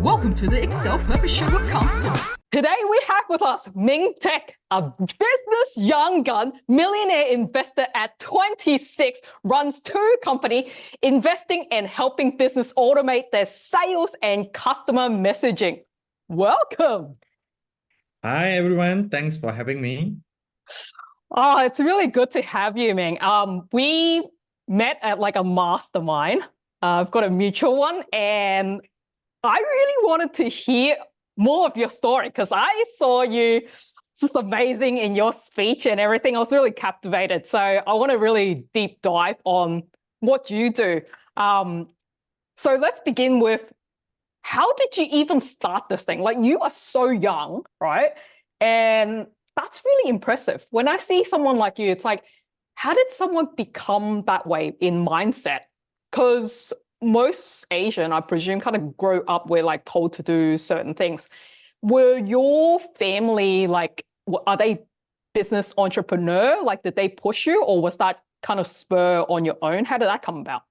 Welcome to the Excel Purpose Show with Counselor. Today we have with us Meng Teck, a business young gun, millionaire investor at 26, runs two companies, investing and helping business automate their sales and customer messaging. Welcome. Hi, everyone. Thanks for having me. Oh, it's really good to have you, Ming. We met at like a mastermind. I've got a mutual one, and I really wanted to hear more of your story because I saw you just amazing in your speech and everything. I was really captivated. So I want to really deep dive on what you do. So let's begin with, how did you even start this thing? Like, you are so young, right? And that's really impressive. When I see someone like you, it's like, how did someone become that way in mindset? Because most Asian, I presume, kind of grow up where like told to do certain things. Were your family like, are they business entrepreneur? Like, did they push you, or was that kind of spur on your own? How did that come about?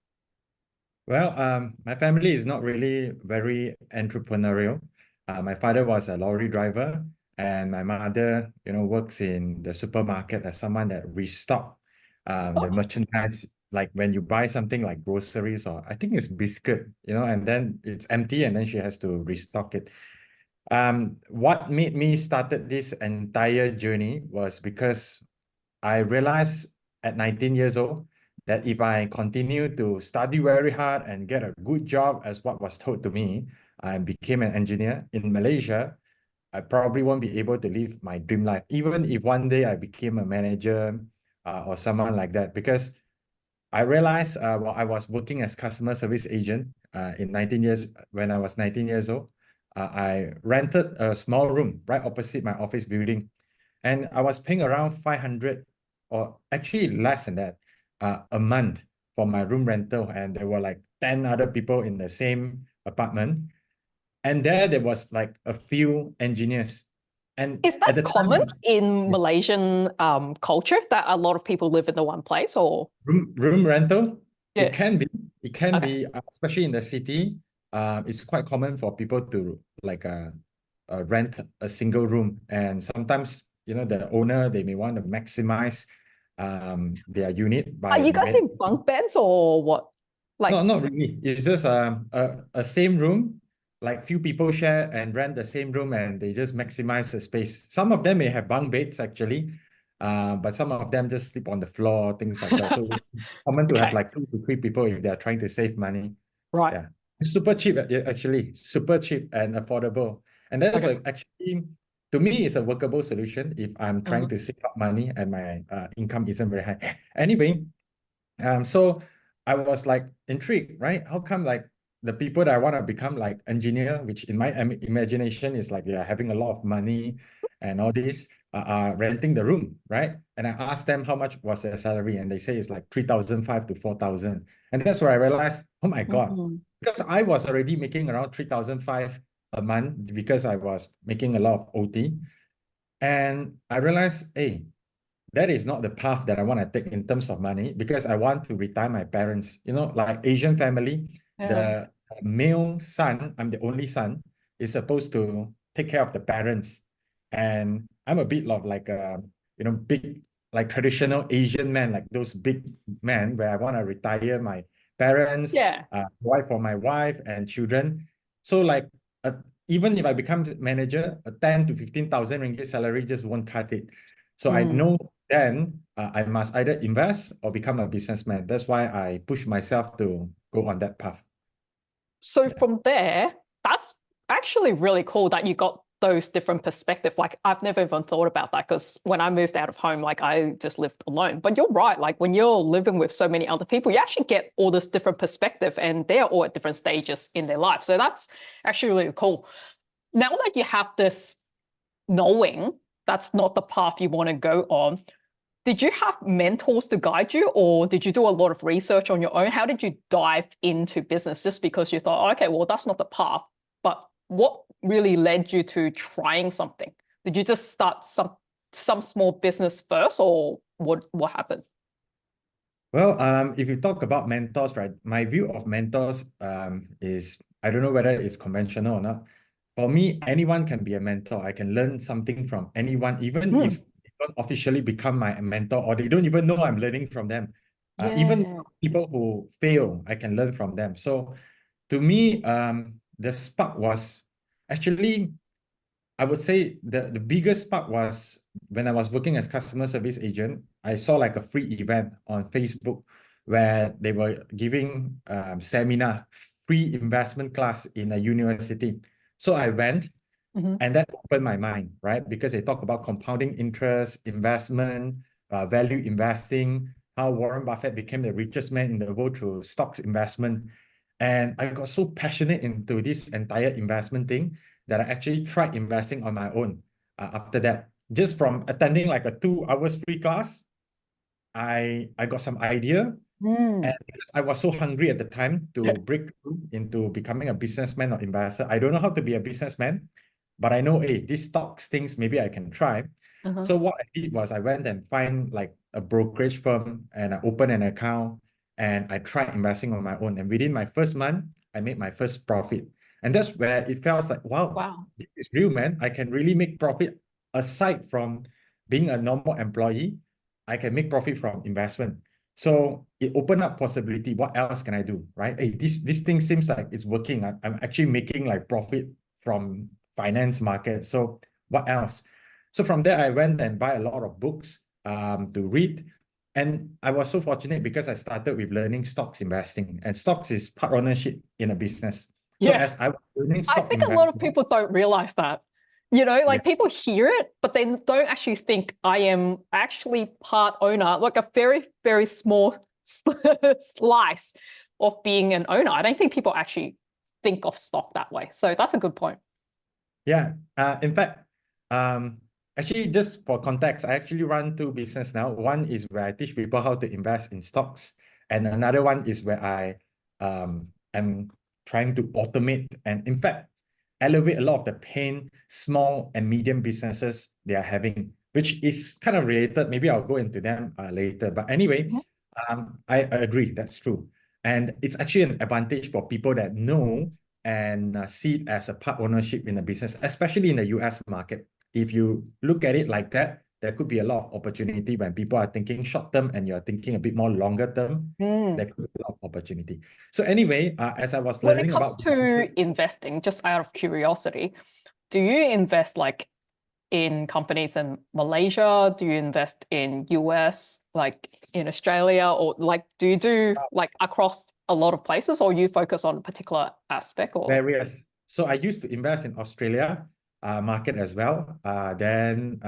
Well, my family is not really very entrepreneurial. My father was a lorry driver, and my mother, works in the supermarket as someone that restock the merchandise. Like when you buy something like groceries, or I think it's biscuit, and then it's empty and then she has to restock it. What made me started this entire journey was because I realized at 19 years old that if I continue to study very hard and get a good job as what was told to me, I became an engineer in Malaysia, I probably won't be able to live my dream life, even if one day I became a manager or someone like that, because I realized while I was working as customer service agent when I was 19 years old, I rented a small room right opposite my office building. And I was paying around 500, or actually less than that, a month for my room rental. And there were like 10 other people in the same apartment. And there was like a few engineers. And Is at that the common time, in Malaysian culture, that a lot of people live in the one place, or? room rental, Yeah. it can Okay. be, especially in the city. It's quite common for people to like rent a single room, and sometimes the owner, they may want to maximize their unit Are by you guys in bunk beds or what? Like, no, not really. It's just a same room, like few people share and rent the same room, and they just maximize the space. Some of them may have bunk beds actually, but some of them just sleep on the floor, things like that. So it's common to have okay, like 2 to 3 people if they're trying to save money. right. Yeah, it's super cheap actually, super cheap and affordable. And that's Okay. actually, to me, it's a workable solution if I'm trying Mhm. to save up money and my income isn't very high. Anyway, so I was like intrigued, right? How come like the people that I want to become like engineer, which in my imagination is like they're having a lot of money and all this, are renting the room, right? And I asked them how much was their salary, and they say it's like 3,500 to 4,000. And that's where I realized, oh my God, Mhm. because I was already making around 3,500 a month because I was making a lot of OT. And I realized, hey, that is not the path that I want to take in terms of money, because I want to retire my parents. Like Asian family, Yeah. the male son, I'm the only son, is supposed to take care of the parents. And I'm a bit of like a, big, like traditional Asian man, like those big men where I want to retire my parents, Yeah. wife for my wife and children. So like, even if I become manager, a 10 to 15,000 ringgit salary just won't cut it. So I Mm. know then I must either invest or become a businessman. That's why I push myself to go on that path. So Yeah. from there, that's actually really cool that you got those different perspectives. Like, I've never even thought about that, because when I moved out of home, like, I just lived alone. But you're right, like when you're living with so many other people, you actually get all this different perspective, and they're all at different stages in their life. So that's actually really cool. Now that you have this knowing that's not the path you want to go on, did you have mentors to guide you, or did you do a lot of research on your own? How did you dive into business just because you thought, oh, okay, well, that's not the path? But what really led you to trying something? Did you just start some small business first, or what happened? Well, if you talk about mentors, right, my view of mentors is I don't know whether it's conventional or not. For me, anyone can be a mentor. I can learn something from anyone, even if they don't officially become my mentor or they don't even know I'm learning from them. Even Yeah. people who fail, I can learn from them. So to me, the spark was actually, I would say the biggest spark was when I was working as customer service agent. I saw like a free event on Facebook where they were giving seminar, free investment class in a university. So I went, and that opened my mind, right? Because they talk about compounding interest, investment, value investing, how Warren Buffett became the richest man in the world through stocks investment. And I got so passionate into this entire investment thing that I actually tried investing on my own after that. Just from attending like a 2 hours free class, I got some idea. And because I was so hungry at the time to break through into becoming a businessman or investor, I don't know how to be a businessman, but I know, hey, these stocks things, maybe I can try. So what I did was I went and find like a brokerage firm and I opened an account and I tried investing on my own. And within my first month, I made my first profit. And that's where it felt like, wow, Wow. it's real, man. I can really make profit aside from being a normal employee. I can make profit from investment. So it opened up possibility. What else can I do, right? Hey, this thing seems like it's working. I'm actually making like profit from finance market. So what else? So from there, I went and buy a lot of books to read. And I was so fortunate because I started with learning stocks investing. And stocks is part ownership in a business. So Yeah. as I was learning I stock think a lot of investing, people don't realize that. yeah, People hear it, but they don't actually think I am actually part owner, like a very, very small slice of being an owner. I don't think people actually think of stock that way. So that's a good point. yeah. In fact, actually, just for context, I actually run two business now. One is where I teach people how to invest in stocks, and another one is where I am trying to automate and, in fact, elevate a lot of the pain small and medium businesses they are having, which is kind of related. Maybe I'll go into them later. But anyway, I agree, that's true. And it's actually an advantage for people that know and see it as a part ownership in a business, especially in the US market. If you look at it like that, there could be a lot of opportunity when people are thinking short term and you're thinking a bit more longer term. There could be a lot of opportunity. So anyway, as I was When it learning comes about to investing, just out of curiosity, do you invest like in companies in Malaysia? Do you invest in US, like in Australia, or like do you do like across a lot of places, or you focus on a particular aspect? Or various. So I used to invest in Australia market as well. Then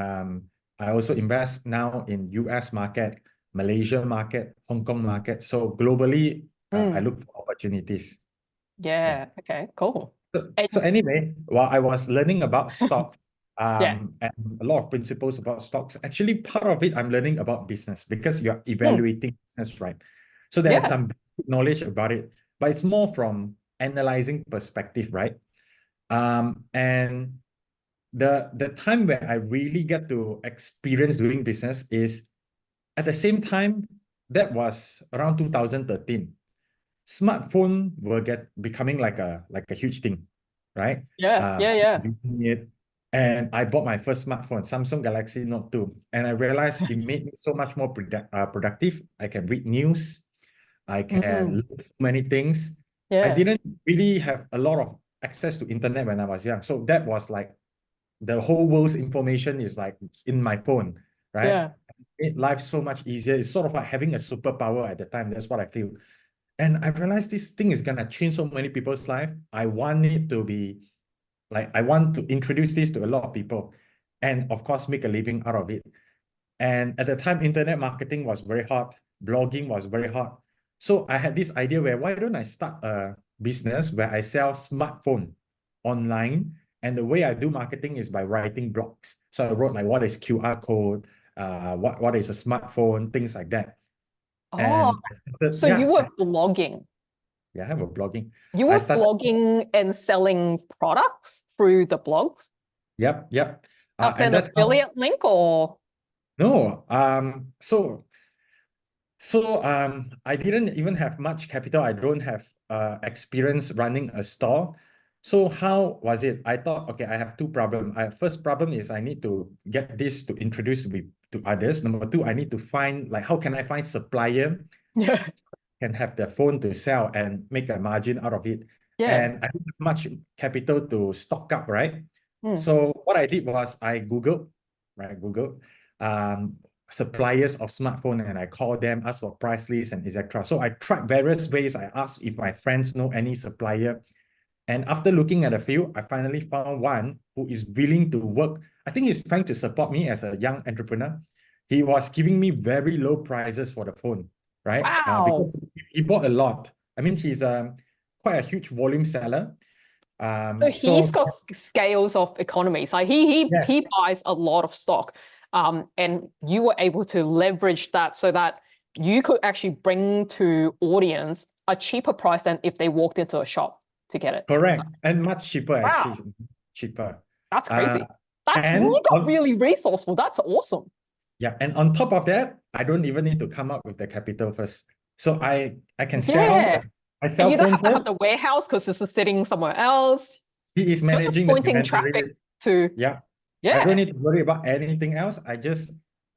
I also invest now in US market, Malaysia market, Hong Kong market. So globally, I look for opportunities. Yeah. yeah, okay, cool. So anyway, while I was learning about stocks, Yeah. and a lot of principles about stocks, actually part of it I'm learning about business because you're Mm, evaluating business, right? So there's yeah. some basic knowledge about it, but it's more from analyzing perspective, right? And the time where I really get to experience doing business is at the same time that was around 2013. Smartphone were becoming like a huge thing, right? Yeah. Yeah. Yeah. Using it, and I bought my first smartphone, Samsung Galaxy Note 2, and I realized it made me so much more productive. I can read news, I can Mm, look so many things. I yeah. didn't really have a lot of access to internet when I was young, so that was like the whole world's information is like in my phone, right? Yeah. It made life so much easier. It's sort of like having a superpower at the time. That's what I feel. And I realized this thing is gonna change so many people's life. I want it to be like I want to introduce this to a lot of people, and of course make a living out of it. And at the time, internet marketing was very hot, blogging was very hot. So I had this idea where why don't I start a business where I sell smartphone online, and the way I do marketing is by writing blogs. So I wrote like what is QR code, what is a smartphone, things like that. Oh, And I started, so you yeah, were blogging. yeah, I have a blogging. You I were started, blogging and selling products through the blogs? yep. As And an that's how, affiliate link or? no, so I didn't even have much capital. I don't have experience running a store. So how was it? I thought, okay, I have two problems. First problem is I need to get this to introduce to others. Number two, I need to find, like, how can I find supplier Yeah. can have the phone to sell and make a margin out of it. Yeah. And I don't have much capital to stock up, right? Mm. So what I did was I Googled suppliers of smartphone, and I called them, asked for price lists and etc. So I tried various ways. I asked if my friends know any supplier. And after looking at a few, I finally found one who is willing to work. I think he's trying to support me as a young entrepreneur. He was giving me very low prices for the phone, right? Wow. Because he bought a lot. I mean, he's quite a huge volume seller. So he's So got scales of economies. Like he yes, he buys a lot of stock, and you were able to leverage that so that you could actually bring to audience a cheaper price than if they walked into a shop to get it. correct. So, And much cheaper, wow, actually. Cheaper. that's Uh, crazy. That's and you got really resourceful. That's awesome. yeah, and on top of that, I don't even need to come up with the capital first. So I can Yeah. I And sell you don't phone have to have first. the warehouse because this is sitting somewhere else. He is You're just managing the pointing traffic inventory. to, Yeah. I don't yeah. need to worry about anything else.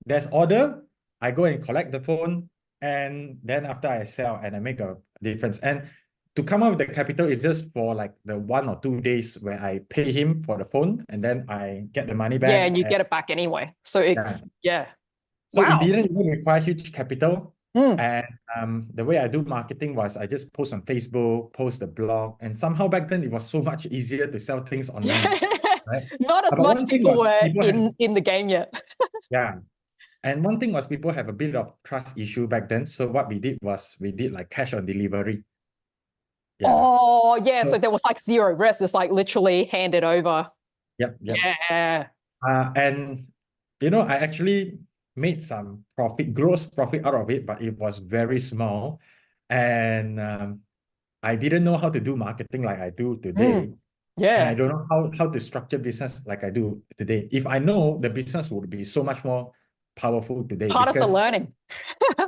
There's order, I go and collect the phone, and then after I sell and I make a difference. And to come up with the capital is just for like the 1 or 2 days where I pay him for the phone and then I get the money Yeah, back. and you And get it back anyway. So it, yeah. yeah. So it Wow. didn't even require huge capital. Mm. And the way I do marketing was I just post on Facebook, post the blog, and somehow back then it was so much easier to sell things online, right? Not as But much one thing people was were people have, in the game yet. yeah. And one thing was people have a bit of trust issue back then. So what we did was we did like cash on delivery. Yeah. Oh, yeah. So So, there was like zero risk. It's like literally handed over. yep. Yeah. And I actually made some gross profit out of it, but it was very small. And I didn't know how to do marketing like I do today. Mm. And I Yeah. don't know how to structure business like I do today. If I know, the business would be so much more powerful today Part of the because, learning.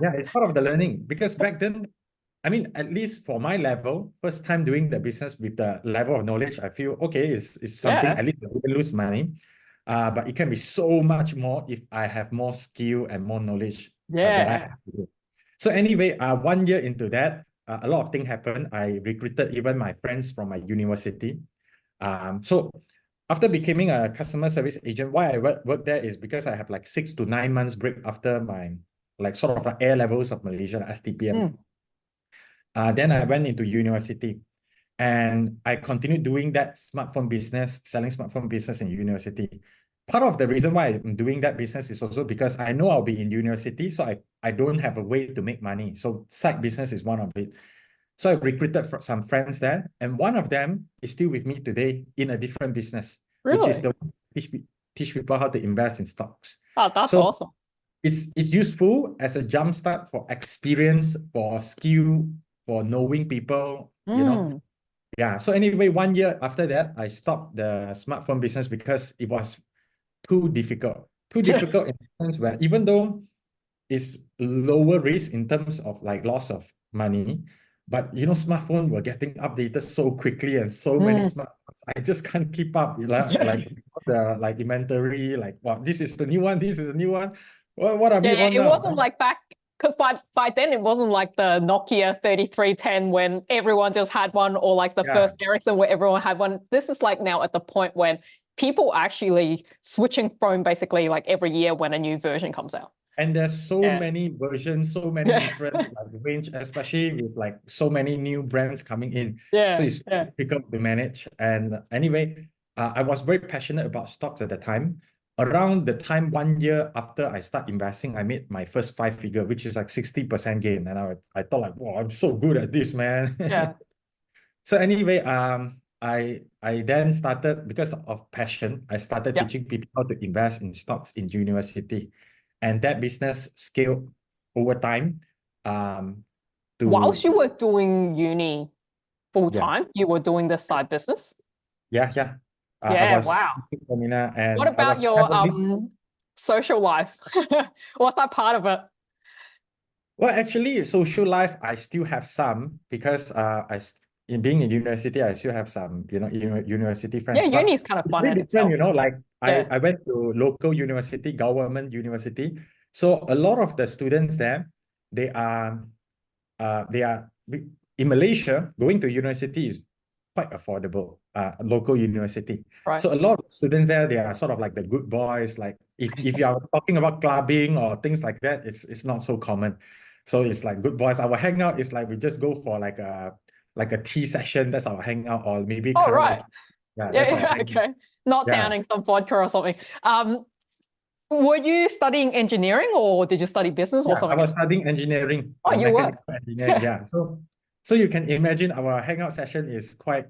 yeah, it's part of the learning. Because back then, I mean, at least for my level, first time doing the business with the level of knowledge, I feel, okay, it's something, Yeah. at least I wouldn't lose money. But it can be so much more if I have more skill and more knowledge that I Yeah. have to do. So anyway, 1 year into that, a lot of things happened. I recruited even my friends from my university. So after becoming a customer service agent, why I work there is because I have like 6 to 9 months break after my like sort of like A levels of Malaysia, like STPM. Mm. Then I went into university and I continued doing that smartphone business, selling smartphone business in university. Part of the reason why I'm doing that business is also because I know I'll be in university, so I don't have a way to make money. So side business is one of it. So I recruited some friends there, and one of them is still with me today in a different business, which is Really? the teach people how to invest in stocks. Oh, that's So awesome. it's useful as a jumpstart for experience, for skill, for knowing people, Mm. Yeah. So anyway, 1 year after that, I stopped the smartphone business because it was too difficult. Too difficult in terms where even though it's lower risk in terms of like loss of money, but smartphone were getting updated so quickly and so many Mm. smartphones. I just can't keep up. Yeah. Like the like inventory, like wow, this is the new one, this is the new one. What are we Yeah, on it now? wasn't like back because by then it wasn't like the Nokia 3310 when everyone just had one, or like the Yeah. first Ericsson where everyone had one. This is like now at the point when people are actually switching phone basically like every year when a new version comes out. And there's so Yeah. many versions, so many Yeah. different like range, especially with like so many new brands coming in. Yeah. So it's Yeah. difficult to manage. And anyway, I was very passionate about stocks at the time. Around the time 1 year after I start investing, I made my first 5 figure, which is like 60% gain. And I thought like, wow, I'm so good at this, man. Yeah. So anyway, I then started, because of passion, I started Yeah. teaching people how to invest in stocks in university. And that business scaled over time. Whilst To you were doing uni full Yeah, time, you were doing this side business. yeah. I Yeah. was Wow. seminar What and I about was your traveling. social life? What's that part of it? Well, actually, social life, I still have some because in being in university, I still have some, university Yeah, friends. uni But is kind of it's fun very in different, itself. like Yeah. I went to local university, government university. So a lot of the students there, they are they are in Malaysia, going to university is quite affordable, local university. Right. So a lot of students there, they are sort of like the good boys. Like if you are talking about clubbing or things like that, it's not so common. So it's like good boys. Our hangout is like we just go for like a tea session. That's our hangout, or maybe Oh, right. karaoke. Yeah, Yeah, that's our yeah, hangout. okay. Not Yeah. downing some vodka or something. Were you studying engineering or did you study business or Yeah, I something was else? studying engineering, Oh, you were. mechanical engineering. Yeah, so you can imagine our hangout session is quite,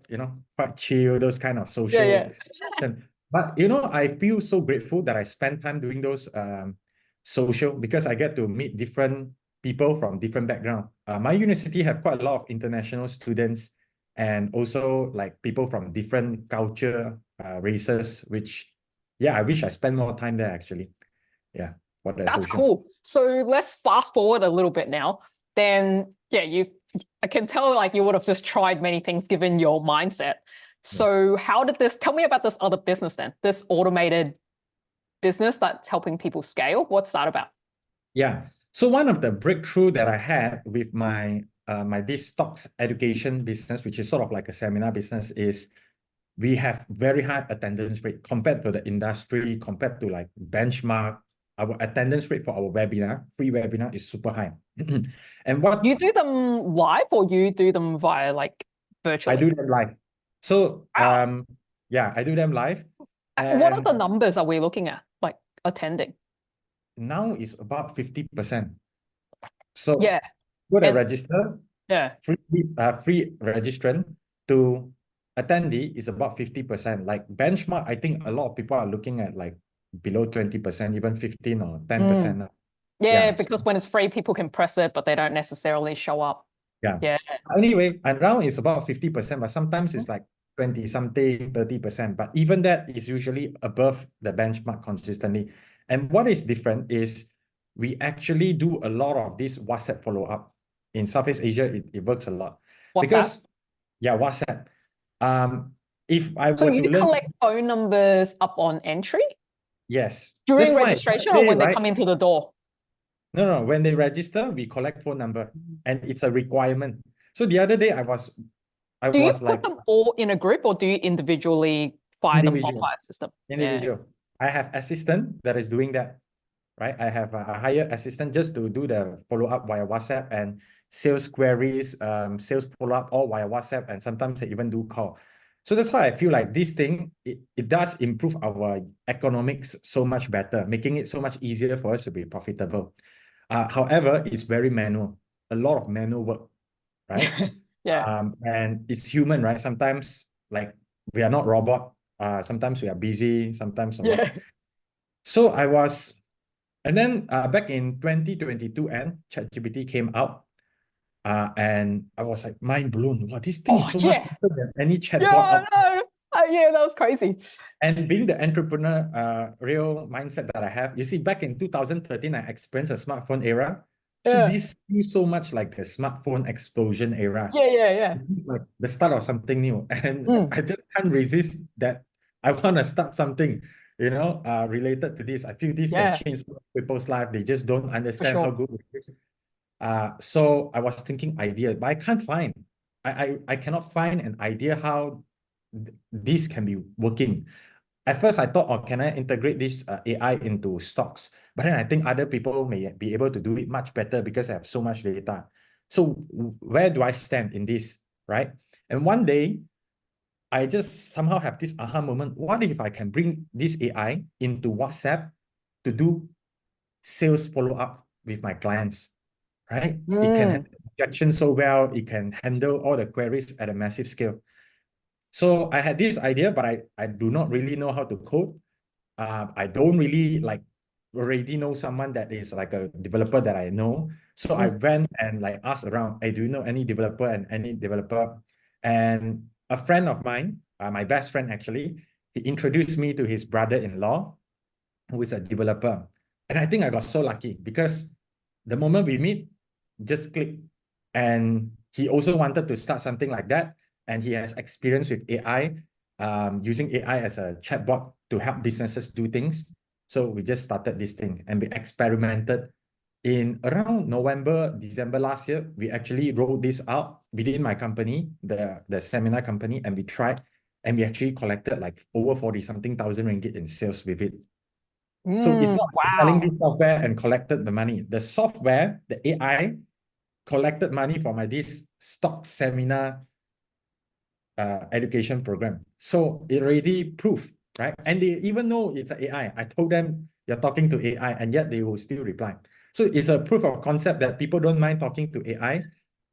quite chill, those kind of Yeah, yeah. social. But I feel so grateful that I spend time doing those social because I get to meet different people from different background. My university have quite a lot of international students and also like people from different culture, races, which yeah, I wish I spent more time there actually. Yeah. What that That's social. cool. So let's fast forward a little bit now. Then, yeah, I can tell like you would have just tried many things given your mindset. So tell me about this other business then, this automated business that's helping people scale. What's that about? Yeah. So one of the breakthrough that I had with my this stocks education business, which is sort of like a seminar business, is we have very high attendance rate compared to the industry, compared to like benchmark. Our attendance rate for our webinar, free webinar, is super high. And what You do them live or you do them via like I virtually? do them live. So Wow. yeah, I do them live. What are And the numbers are we looking at, like attending? now it's about 50%. So Yeah. go to And register, yeah. free registrant to attendee is about 50%. Like benchmark, I think a lot of people are looking at like below 20%, even 15 or 10% now. Yeah, Yeah. because when it's free, people can press it, but they don't necessarily show up. Yeah. Yeah. Anyway, and now it's about 50%, but sometimes it's like 20 something, 30%. But even that is usually above the benchmark consistently. And what is different is we actually do a lot of this WhatsApp follow-up. In Southeast Asia, it works a lot. What's that? Because, yeah, WhatsApp. If I So were you to learn, collect phone numbers up on entry yes. That's during why registration or today, when they right? come into the door? No, when they register, we collect phone number and it's a requirement. So the other day I Do you was put like, them all in a group or do you individually fire them off individual. via system? Yeah. Individual. I have assistant that is doing that, right? I have a higher assistant just to do the follow-up via WhatsApp and sales queries, sales follow-up all via WhatsApp, and sometimes I even do call. So that's why I feel like this thing, it does improve our economics so much better, making it so much easier for us to be profitable. However, it's very manual, a lot of manual work, right? Yeah. And it's human, right? Sometimes like we are not robot. Sometimes we are busy, sometimes or what. Yeah. So I was, and then back in 2022 and ChatGPT came out, and I was like mind blown. Wow, this thing Oh, is so much yeah. better than any chatbot Yeah, out. no. Yeah, that was crazy. And being the entrepreneur, real mindset that I have, you see, back in 2013, I experienced a smartphone era. So Yeah. this feels so much like the smartphone explosion era. Yeah, yeah, yeah. It's like the start of something new. And Mm, I just can't resist that. I want to start something, related to this. I feel this can yeah, change people's life. They just don't for understand how sure. good it is. So I was thinking idea, but I can't find. I cannot find an idea how this can be working. At first, I thought, oh, can I integrate this AI into stocks? But then I think other people may be able to do it much better because I have so much data. So where do I stand in this, right? And one day, I just somehow have this aha moment. What if I can bring this AI into WhatsApp to do sales follow-up with my clients, right? It can Mm, handle objection so well. It can handle all the queries at a massive scale. So I had this idea, but I do not really know how to code. I don't really like already know someone that is like a developer that I know. So I mm. went and like asked around, hey, do you know any developer and any developer? And a friend of mine, my best friend actually, he introduced me to his brother-in-law, who is a developer. And I think I got so lucky because the moment we meet, just click. And he also wanted to start something like that. And he has experience with AI, using AI as a chatbot to help businesses do things. So we just started this thing and we experimented. In around November, December last year, we actually rolled this out within my company, the seminar company, and we tried, and we actually collected like over 40 something thousand ringgit in sales with it. So it's not selling Wow. this software and collected the money. The software, the AI, collected money for this stock seminar education program. So it already proved, right? And they even know it's an AI. I told them you're talking to AI, and yet they will still reply. So it's a proof of concept that people don't mind talking to AI.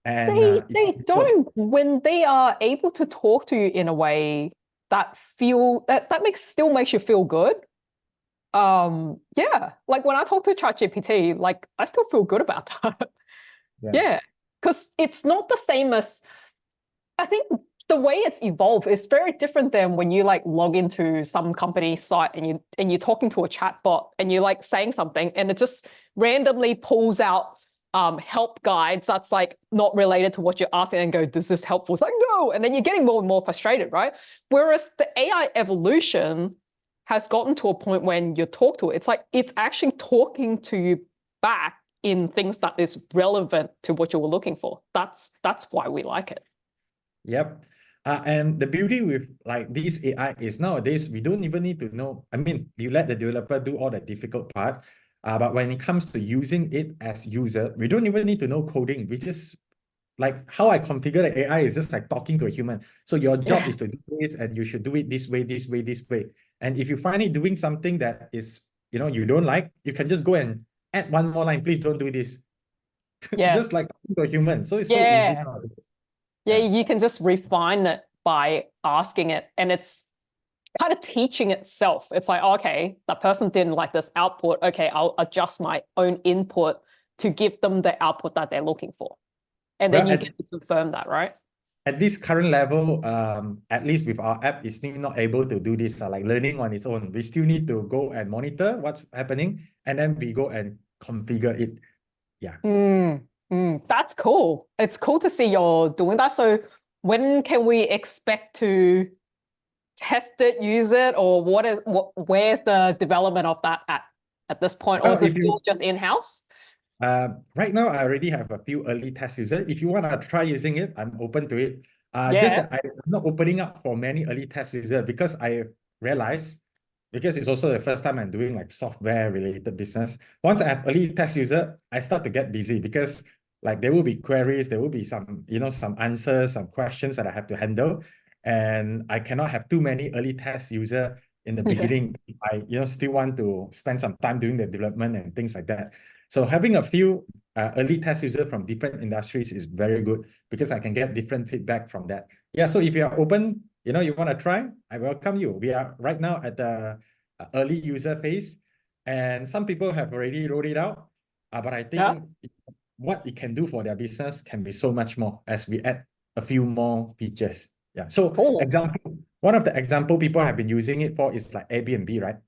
And They don't, when they are able to talk to you in a way that still makes you feel good. Yeah, like when I talk to ChatGPT, like I still feel good about that. Yeah, because it's not the same as, I think the way it's evolved is very different than when you like log into some company's site and you're talking to a chatbot and you're like saying something and it just randomly pulls out help guides that's like not related to what you're asking and go, "Is this helpful?" It's like, no, and then you're getting more and more frustrated, right? Whereas the AI evolution has gotten to a point when you talk to it, it's like it's actually talking to you back in things that is relevant to what you were looking for. That's why we like it. Yep. And the beauty with like this AI is nowadays, we don't even need to know. I mean, you let the developer do all the difficult part. But when it comes to using it as user, we don't even need to know coding. We just, like how I configure the AI is just like talking to a human. So your job is to do this and you should do it this way, this way, this way. And if you find it doing something that is, you don't like, you can just go and add one more line. Please don't do this. Just like Yes. talking to a human. So it's so easy Yeah. nowadays. Yeah, you can just refine it by asking it, and it's kind of teaching itself. It's like, okay, that person didn't like this output. Okay, I'll adjust my own input to give them the output that they're looking for. And then Well, you get to confirm that, right? at this current level, at least with our app, it's still not able to do this, like learning on its own. We still need to go and monitor what's happening, and then we go and configure it. Yeah. That's cool. It's cool to see you're doing that. So when can we expect to test it, use it, or where's the development of that at this point? Or Well, is it still just in-house? right now, I already have a few early test users. If you want to try using it, I'm open to it. Just Yeah. that I'm not opening up for many early test users because I realized, because it's also the first time I'm doing like software related business. Once I have early test user, I start to get busy because like there will be queries, there will be some, some answers, some questions that I have to handle. And I cannot have too many early test user in the Yeah. beginning. I, still want to spend some time doing the development and things like that. So having a few early test users from different industries is very good because I can get different feedback from that. Yeah, so if you are open, you want to try, I welcome you. We are right now at the early user phase, and some people have already rolled it out. But I Yeah. think what it can do for their business can be so much more as we add a few more features. Yeah. So Cool. one of the example people have been using it for is like Airbnb, right?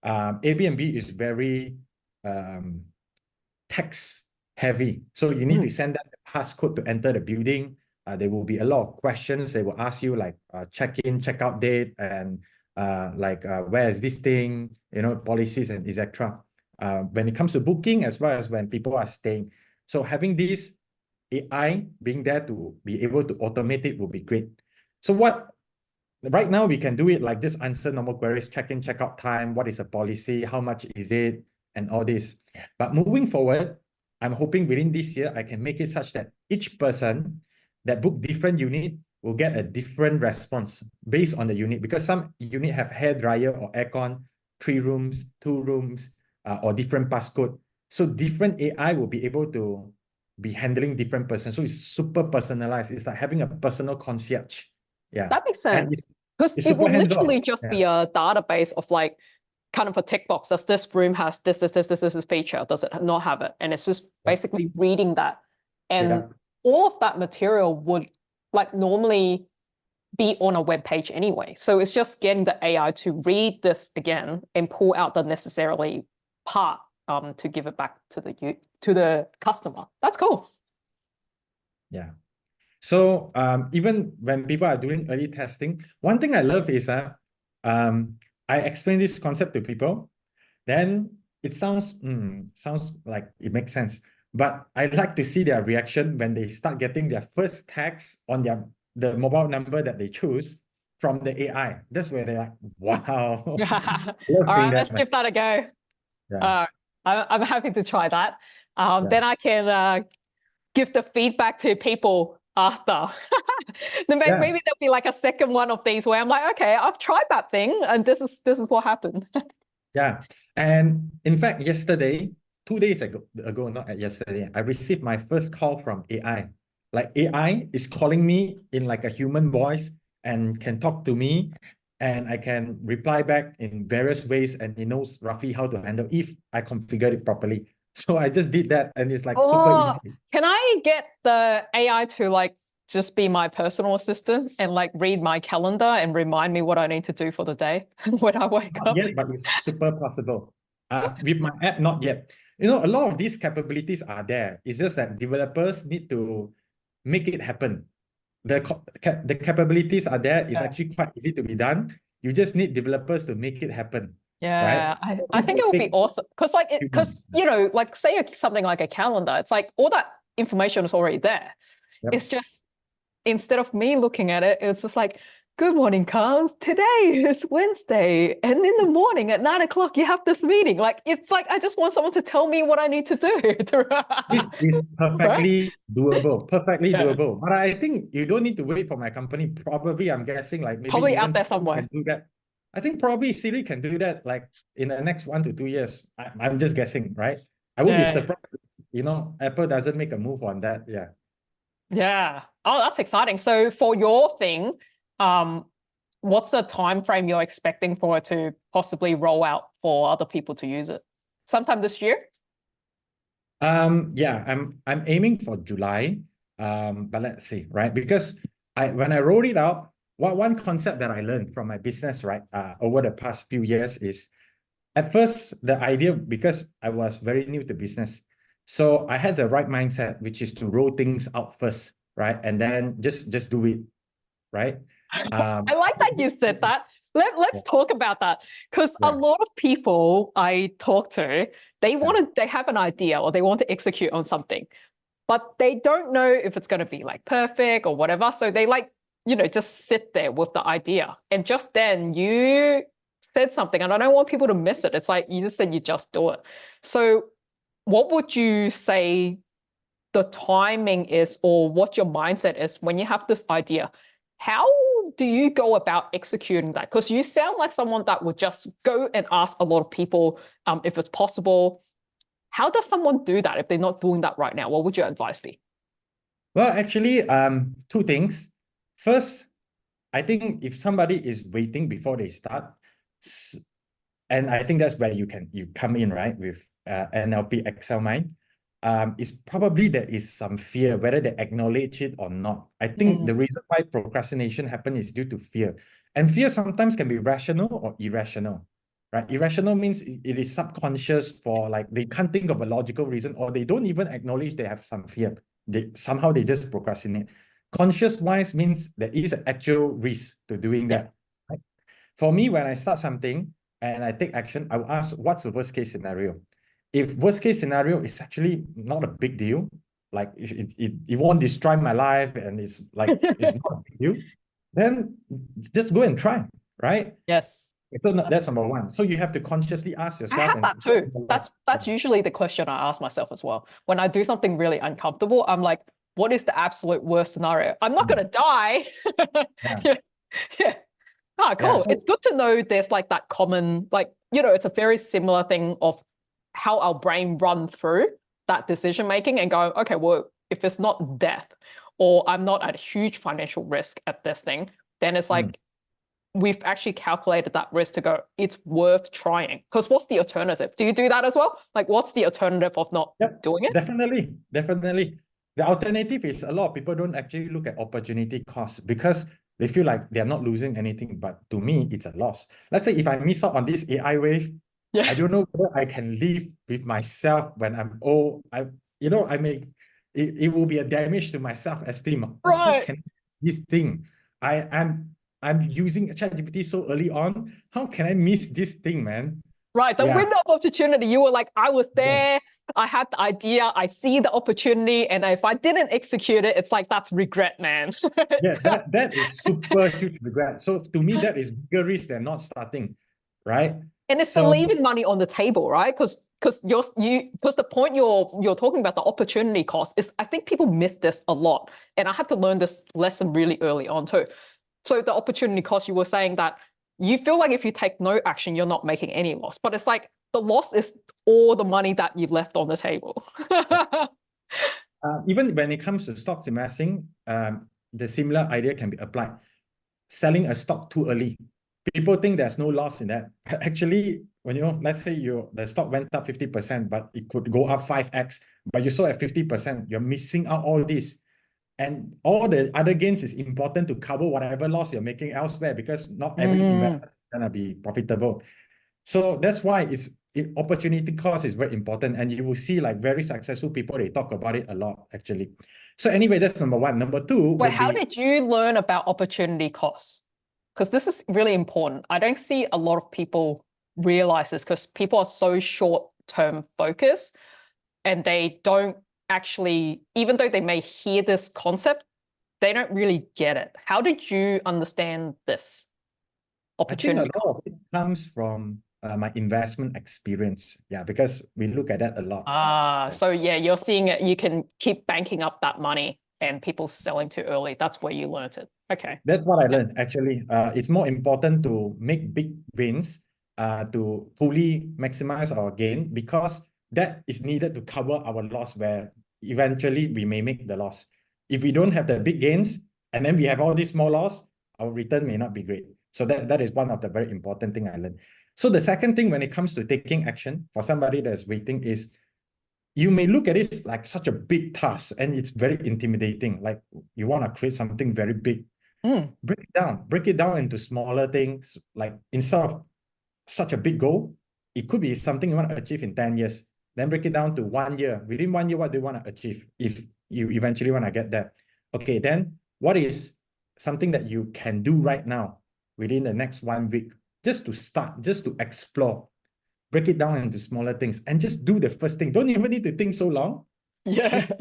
Airbnb is very text heavy. So you need to send them the passcode to enter the building. There will be a lot of questions. They will ask you like check-in, check-out date, and where is this thing, policies and etc. When it comes to booking as well as when people are staying. So having this AI being there to be able to automate it would be great. So right now we can do it like just answer normal queries, check-in, check-out time, what is the policy, how much is it, and all this. But moving forward, I'm hoping within this year, I can make it such that each person that book different unit will get a different response based on the unit, because some unit have hair dryer or aircon, 3 rooms, 2 rooms, or different passcode. So different AI will be able to be handling different persons. So it's super personalized. It's like having a personal concierge. Yeah. That makes And sense. Because it's it super would hands-off. literally just Yeah. be a database of like kind of a tick box. Does this room has this feature? Does it not have it? And it's just basically reading that. And Yeah. all of that material would like normally be on a web page anyway. So it's just getting the AI to read this again and pull out the necessarily part to give it back to the customer. That's cool. Yeah. So even when people are doing early testing, one thing I love is I explain this concept to people, then it sounds like it makes sense. But I like to see their reaction when they start getting their first text on the mobile number that they choose from the AI. That's where they're like, wow. All Love seeing right, that, let's man. give that a go. Yeah. I'm happy to try that. Yeah. Then I can give the feedback to people after. Then Yeah. maybe there'll be like a second one of these where I'm like, okay, I've tried that thing and this is what happened. Yeah. And in fact, yesterday, 2 days ago, not yesterday, I received my first call from AI. Like AI is calling me in like a human voice and can talk to me, and I can reply back in various ways, and it knows roughly how to handle if I configure it properly. So I just did that, and it's like super easy. Can I get the AI to like just be my personal assistant and like read my calendar and remind me what I need to do for the day when I wake Not up? yet, but it's super possible. With my app, not yet. You know, a lot of these capabilities are there. It's just that developers need to make it happen. The capabilities are there. It's actually quite easy to be done. You just need developers to make it happen. Yeah, Right? I think it would be awesome because you know, like say something like a calendar, it's like all that information is already there. Yep. It's just instead of me looking at it, it's just like, good morning, Carls. Today is Wednesday, and in the morning at 9 o'clock you have this meeting. Like it's like I just want someone to tell me what I need to do. This is perfectly doable. Perfectly Yeah. doable. But I think you don't need to wait for my company. Probably, I'm guessing like maybe Probably even out there Siri somewhere. can do that. I think probably Siri can do that like in the next 1 to 2 years. I'm just guessing, right? I would be surprised if, Apple doesn't make a move on that. Yeah. Yeah. Oh, that's exciting. So for your thing, what's the time frame you're expecting for it to possibly roll out for other people to use it? Sometime this year? Yeah, I'm aiming for July. But let's see, right? Because when I rolled it out, one concept that I learned from my business, right, over the past few years is at first the idea, because I was very new to business. So I had the right mindset, which is to roll things out first, right? And then just do it, right? I like that you said that. Let's talk about that because a lot of people I talk to, they have an idea or they want to execute on something, but they don't know if it's going to be like perfect or whatever. So they like, just sit there with the idea. And just then you said something, and I don't want people to miss it. It's like you just said you just do it. So what would you say the timing is, or what your mindset is when you have this idea? How do you go about executing that? Because you sound like someone that would just go and ask a lot of people if it's possible. How does someone do that if they're not doing that right now? What would your advice be? Well, actually, two things. First, I think if somebody is waiting before they start, and I think that's where you come in, right, with NLP Excel Mind. Is probably there is some fear, whether they acknowledge it or not. I think the reason why procrastination happens is due to fear. And fear sometimes can be rational or irrational, right? Irrational means it is subconscious for like they can't think of a logical reason, or they don't even acknowledge they have some fear. Somehow they just procrastinate. Conscious wise means there is an actual risk to doing that. Right? For me, when I start something and I take action, I will ask, what's the worst case scenario? If worst case scenario is actually not a big deal, like it won't destroy my life and it's like it's not a big deal, then just go and try, right? Yes. So that's number one. So you have to consciously ask I yourself. have that too. That's usually the question I ask myself as well. When I do something really uncomfortable, I'm like, what is the absolute worst scenario? I'm not going to die. Yeah. Oh, cool. It's good to know there's like that common, like, it's a very similar thing of how our brain run through that decision making and go, okay, well, if it's not death or I'm not at a huge financial risk at this thing, then it's like we've actually calculated that risk to go, it's worth trying. Because what's the alternative? Do you do that as well? Like, what's the alternative of not doing it? Definitely. The alternative is a lot of people don't actually look at opportunity cost because they feel like they're not losing anything. But to me, it's a loss. Let's say if I miss out on this AI wave, Yeah. I don't know whether I can live with myself when I'm old. I may, it will be a damage to my self-esteem. Oh, how Right. can this thing? I'm using ChatGPT so early on. How can I miss this thing, man? Right. The Yeah. window of opportunity, you were like, I was Yeah. there, I had the idea, I see the opportunity, and if I didn't execute it, it's like that's regret, man. Yeah, that is super huge regret. So to me, that is bigger risk than not starting, right? And it's the So leaving money on the table, right? Because the point you're talking about, the opportunity cost, is I think people miss this a lot. And I had to learn this lesson really early on too. So the opportunity cost, you were saying that you feel like if you take no action, you're not making any loss. But it's like the loss is all the money that you've left on the table. even when it comes to stock investing, the similar idea can be applied. Selling a stock too early. People think there's no loss in that. Actually, when let's say the stock went up 50%, but it could go up 5x, but you sold at 50%, you're missing out all this. And all the other gains is important to cover whatever loss you're making elsewhere, because not every investment is gonna be profitable. So that's why opportunity cost is very important. And you will see like very successful people, they talk about it a lot, actually. So anyway, that's number one. Number two Wait, would how be, did you learn about opportunity costs? Because this is really important. I don't see a lot of people realize this because people are so short-term focused and they don't actually, even though they may hear this concept, they don't really get it. How did you understand this I think a opportunity lot cost? of it comes from my investment experience. Yeah, because we look at that a lot. So yeah, you're seeing it. You can keep banking up that money and people selling too early. That's where you learned it. Okay. That's what I learned, actually. It's more important to make big wins to fully maximize our gain, because that is needed to cover our loss where eventually we may make the loss. If we don't have the big gains and then we have all these small loss, our return may not be great. So that is one of the very important thing I learned. So the second thing when it comes to taking action for somebody that's waiting is, you may look at it like such a big task and it's very intimidating. Like you want to create something very big. Break it down into smaller things. Like instead of such a big goal, it could be something you want to achieve in 10 years. Then break it down to 1 year. Within 1 year, what do you want to achieve if you eventually want to get there? Okay, then what is something that you can do right now within the next 1 week, just to start, just to explore? Break it down into smaller things and just do the first thing. Don't even need to think so long. Yeah. Just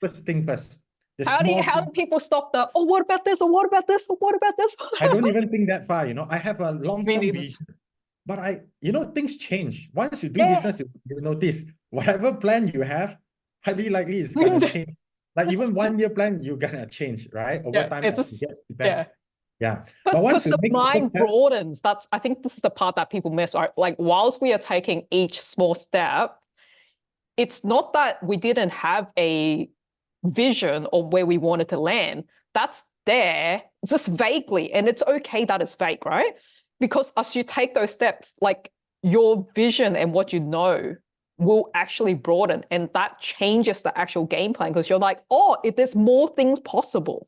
first thing first. How do people stop the, oh, what about this? Or what about this? Or what about this? I don't even think that far, I have a Me long-term neither. vision. But things change. Once you do Yeah. business, you notice whatever plan you have, highly likely it's gonna change. Like even 1 year plan, you're gonna change, right? Over Yeah, time, it's as you get feedback. Yeah. But once because you the make the first mind step, broadens. I think this is the part that people miss, right? Like whilst we are taking each small step, it's not that we didn't have a vision of where we wanted to land. That's there just vaguely, and it's okay that it's vague, right? Because as you take those steps, like your vision and what you know will actually broaden, and that changes the actual game plan because you're like, oh, there's more things possible.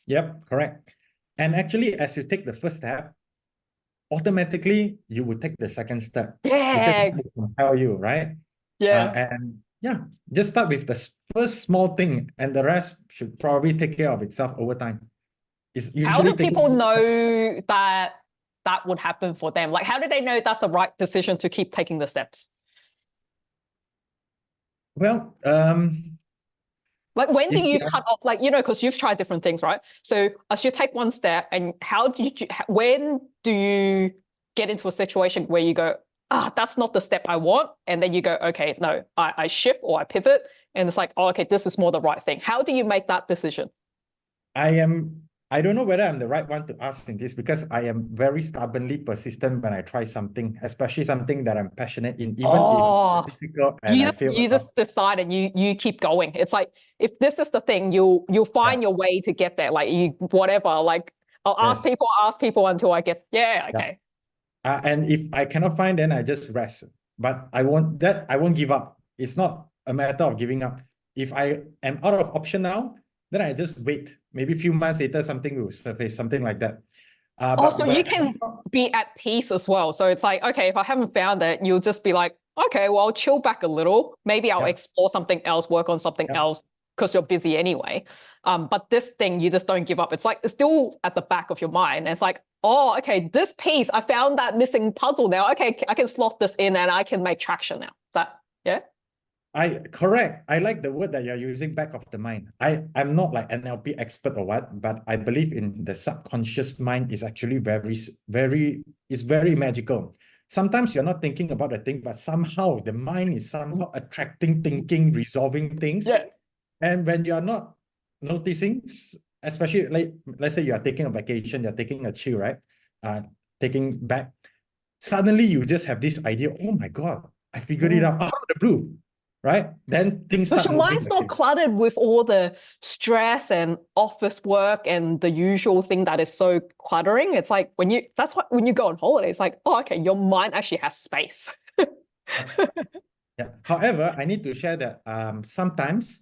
yep, correct. And actually, as you take the first step, automatically you will take the second step because Yeah. it will compel you, right? Yeah. And yeah, just start with the first small thing, and the rest should probably take care of itself over time. It's How do usually people know that that would happen for them? Like, how do they know that's the right decision to keep taking the steps? Well, Like, when do it's you cut off, like, because you've tried different things, right? So as you take one step, and when do you get into a situation where you go, that's not the step I want, and then you go, okay, no, I shift or I pivot, and it's like, oh, okay, this is more the right thing. How do you make that decision? I don't know whether I'm the right one to ask in this, because I am very stubbornly persistent when I try something, especially something that I'm passionate in, even if it's difficult and I fail a You lot. just decide and you keep going. It's like, if this is the thing, you'll find your way to get there. Like whatever, like I'll ask people until I get, okay. And if I cannot find, then I just rest. But I won't give up. It's not a matter of giving up. If I am out of option now, then I just wait. Maybe a few months later, something will surface, something like that. Oh, But so when you can be at peace as well. So it's like, okay, if I haven't found it, you'll just be like, okay, well, I'll chill back a little. Maybe I'll yeah, explore something else, work on something yeah. else because you're busy anyway. But this thing, you just don't give up. It's like it's still at the back of your mind. And it's like, oh, okay, this piece, I found that missing puzzle now. Okay, I can slot this in and I can make traction now. Is that, yeah? Correct. I like the word that you're using, back of the mind. I'm not like NLP expert or what, but I believe in the subconscious mind is actually it's very magical. Sometimes you're not thinking about the thing, but somehow the mind is somehow attracting, thinking, resolving things. Yeah. And when you're not noticing, especially like, let's say you are taking a vacation, you're taking a chill, right? Taking back, suddenly you just have this idea, oh my God, I figured it out of the blue, right? Then things Because start your moving mind's not again. cluttered with all the stress and office work and the usual thing that is so cluttering. It's like that's what when you go on holiday, it's like, oh, okay, your mind actually has space. Yeah. However, I need to share that sometimes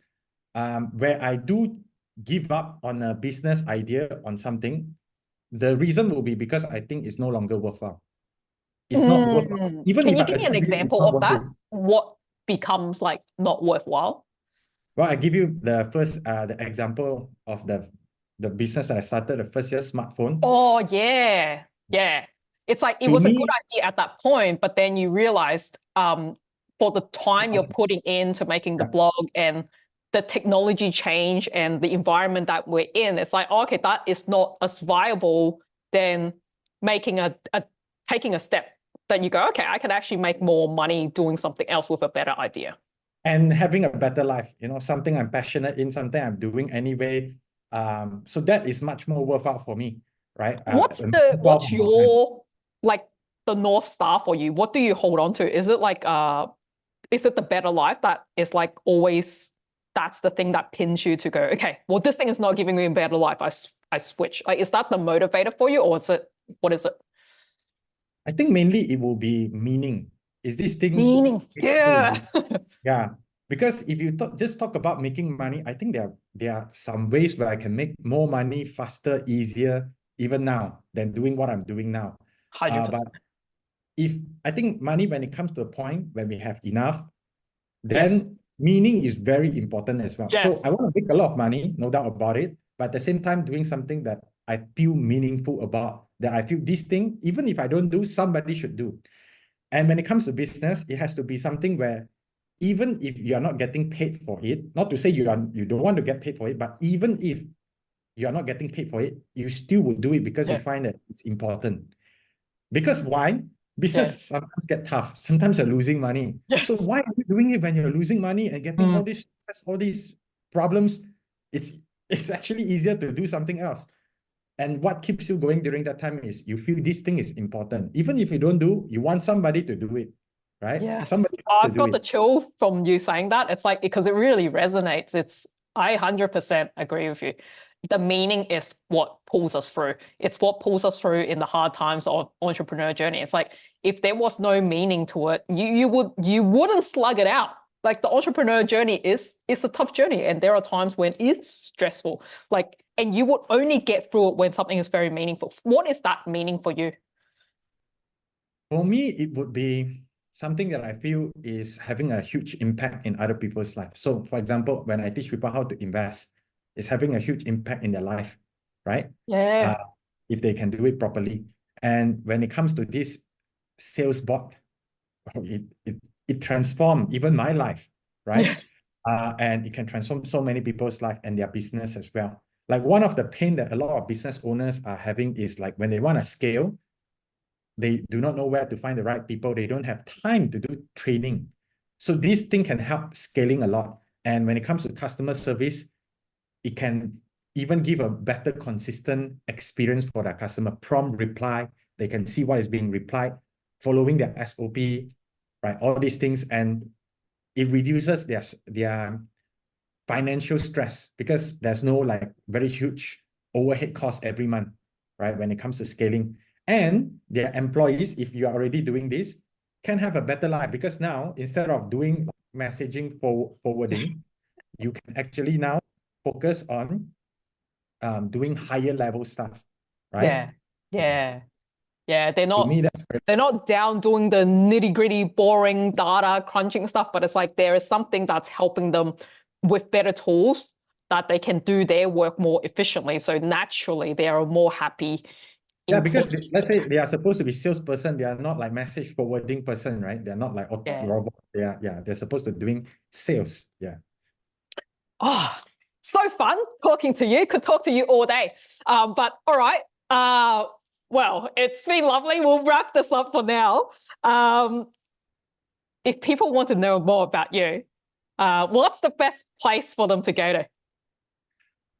where I do give up on a business idea on something, the reason will be because I think it's no longer worthwhile. It's not worthwhile. Even Can if you I give me an achieve it, it's example not of worth that? it. What becomes like not worthwhile? Well, I give you the first the example of the business that I started the first year, smartphone. Oh, yeah. Yeah. It's like it To was a good me, idea at that point, but then you realized for the time you're putting into making the yeah. blog and the technology change and the environment that we're in, it's like, oh, okay, that is not as viable than making taking a step that you go, okay, I can actually make more money doing something else with a better idea. And having a better life, something I'm passionate in, something I'm doing anyway. So that is much more worthwhile for me, right? What's your like the North Star for you? What do you hold on to? Is it like is it the better life that is like always that's the thing that pins you to go, okay, well, this thing is not giving me a better life. I switch. Like, is that the motivator for you, or is it what is it? I think mainly it will be meaning. Is this thing? Meaning. Yeah. Yeah. Because if you just talk about making money, I think there are some ways where I can make more money faster, easier, even now than doing what I'm doing now. 100%. But if I think money, when it comes to a point when we have enough, Yes. then meaning is very important as well. So I Yes. want to make a lot of money, no doubt about it, but at the same time doing something that I feel meaningful about, that I feel this thing, even if I don't do, somebody should do. And when it comes to business, it has to be something where even if you are not getting paid for it, not to say you don't want to get paid for it, but even if you are not getting paid for it, you still will do it because you Yeah. find that it's important. Because why? Yeah. Business sometimes get tough. Sometimes you're losing money. So Yes. why are you doing it when you're losing money and getting all these problems? It's actually easier to do something else. And what keeps you going during that time is you feel this thing is important. Even if you don't do, you want somebody to do it, right? Yes. Somebody has to I've do got the it. chill from you saying that. It's like, because it really resonates. I 100% agree with you. The meaning is what pulls us through. It's what pulls us through in the hard times of entrepreneur journey. It's like, if there was no meaning to it, you wouldn't slug it out. Like the entrepreneur journey is a tough journey. And there are times when it's stressful. Like, and you would only get through it when something is very meaningful. What is that meaning for you? For me, it would be something that I feel is having a huge impact in other people's life. So, for example, when I teach people how to invest, it's having a huge impact in their life, right? Yeah. If they can do it properly. And when it comes to this sales bot, it transformed even my life, right? And it can transform so many people's life and their business as well. Like one of the pain that a lot of business owners are having is like when they want to scale, they do not know where to find the right people. They don't have time to do training. So this thing can help scaling a lot. And when it comes to customer service, it can even give a better, consistent experience for their customer. Prompt reply, they can see what is being replied, following their SOP, right? All these things, and it reduces their financial stress because there's no like very huge overhead cost every month, right? When it comes to scaling. And their employees, if you are already doing this, can have a better life because now instead of doing messaging forwarding, you can actually now focus on doing higher level stuff, right? Yeah. Yeah. Yeah. They're To me, not that's very they're not down doing the nitty-gritty, boring data crunching stuff, but it's like there is something that's helping them with better tools that they can do their work more efficiently. So naturally, they are a more happy yeah, because employee. let's say they are supposed to be salesperson, they are not like message forwarding person, right? They're not like Yeah. robot. They're supposed to doing sales. Yeah. Oh, so fun talking to you. Could talk to you all day. But all right. Well, it's been lovely. We'll wrap this up for now. If people want to know more about you, what's the best place for them to go to?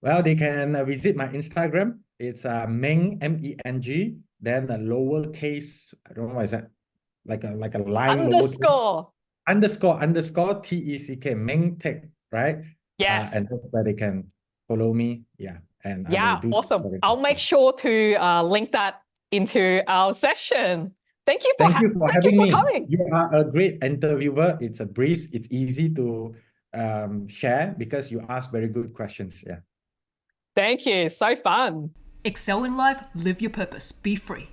Well, they can visit my Instagram. It's Meng, Meng, then a lowercase, I don't know what is that, like a line lowercase, Underscore. TECK, Meng Teck, right? Yes. And that's where they can follow me. Yeah. And I will Yeah, do awesome. very I'll make much. sure to link that into our session. Thank you for Thank you for thank you having for me. coming. You are a great interviewer. It's a breeze. It's easy to share because you ask very good questions. Yeah. Thank you. So fun. Excel in life, live your purpose, be free.